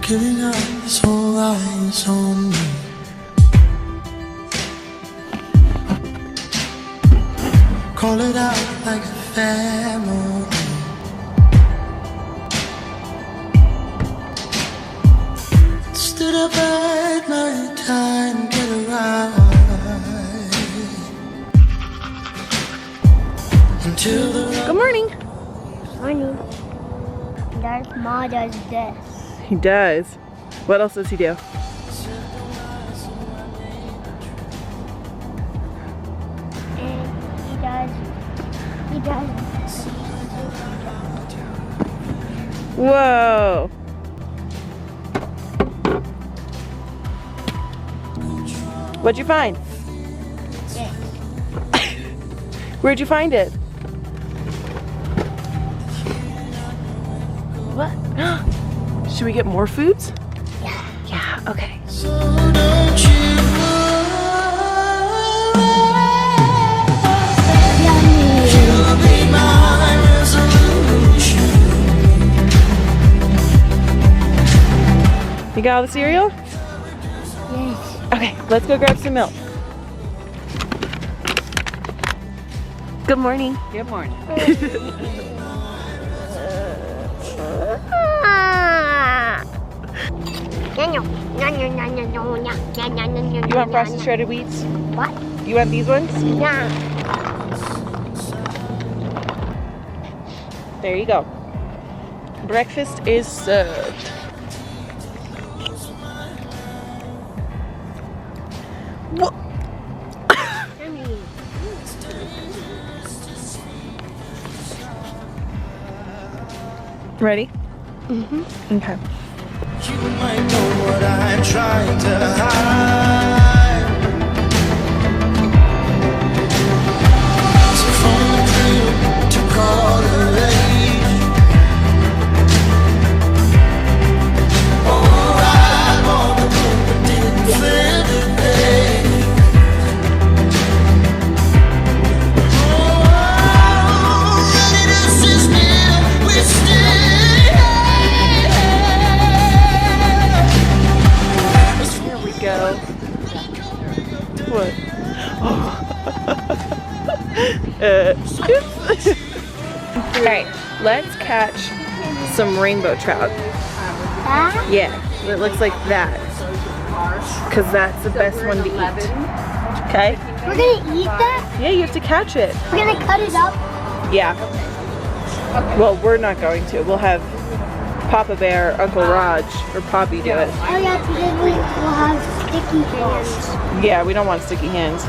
Giving up his whole eyes on me. Call it out like a family. Stood up at night time, get a ride. Until the Good morning. Morning. Darth Maul does this. He does. What else does he do? And he does. Whoa. What'd you find? Yeah. Where'd you find it? What? Should we get more foods? Yeah. Yeah, okay. so don't you Yummy. You'll be my resolution. You got all the cereal? Yes. Okay, let's go grab some milk. Good morning. Good morning. You want frosted shredded wheats? What? You want these ones? Yeah. There you go. Breakfast is served. Whoa. Yummy. Ready? Mm-hmm. Okay. You might know what I'm trying to hide. So from the dream to call it age. Oh, I want the moon, but didn't feel the pain. Oh, ready to sit still, we stay. Here we go. What? Oh. All right, let's catch some rainbow trout. That? Yeah, it looks like that. Because that's the best one to eat. Okay? We're gonna eat that? Yeah, you have to catch it. We're gonna cut it up? Yeah. Well, we're not going to. We'll have Papa Bear, Uncle Raj, or Poppy do it. Oh yeah, because we will have sticky hands. Yeah, we don't want sticky hands.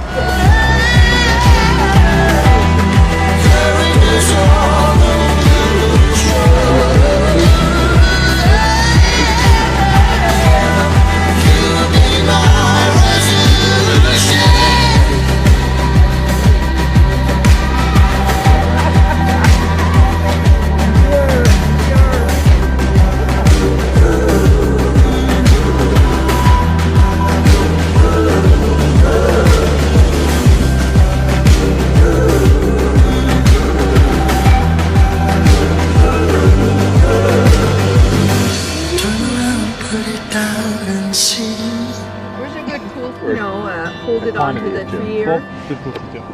Hold it onto the tree here.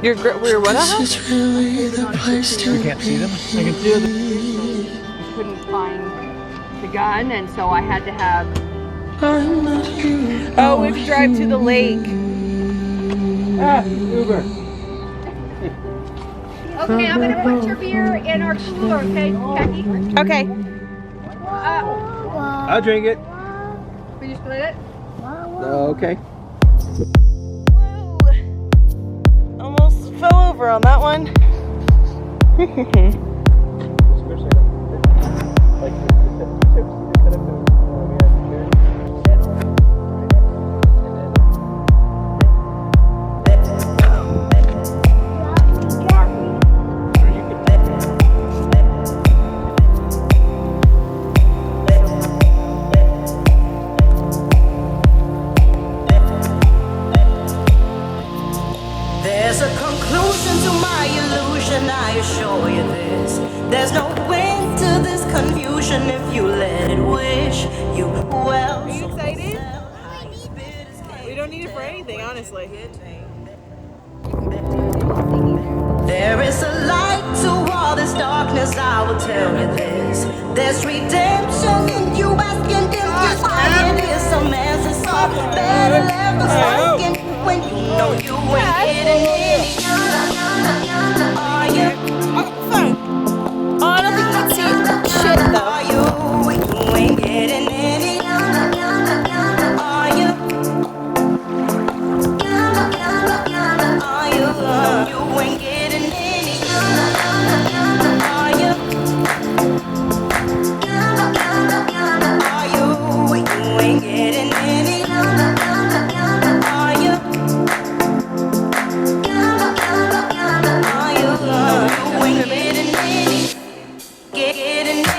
We're what? This is really the place to You can't see them? I can see them. Couldn't find the gun, and so I had to have. I'm not you. Oh, we have to drive to the lake. Uber. Okay, I'm gonna put your beer in our cooler, okay, Becky? Okay. I'll drink it. Will you split it? Okay. Woo. Almost fell over on that one. There's a conclusion to my illusion, I assure you this. There's no end to this confusion if you let it wish you well. don't need it for anything, honestly. There is a light to all this darkness, I will tell you this. There's redemption in you asking if you find it is some answers. So better left unspoken when you know you ain't getting any. Are you? Oh, I don't think you can see shit though. Are you? You ain't getting any. Are you? Are you? You ain't getting any. Are you? Are you? You ain't getting any. Are you? Are you? You ain't getting any. Getting any.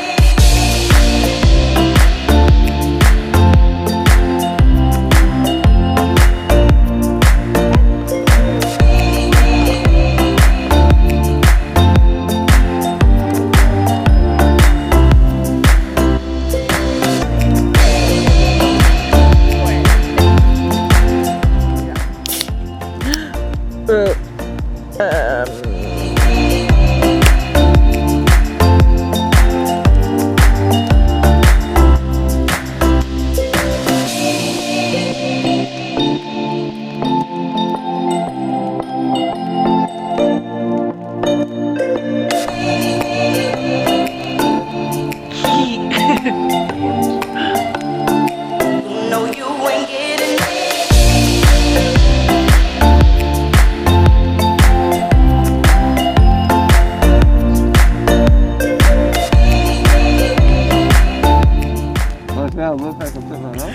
No, you ain't getting it. Well, now it looks like I'm sitting on that.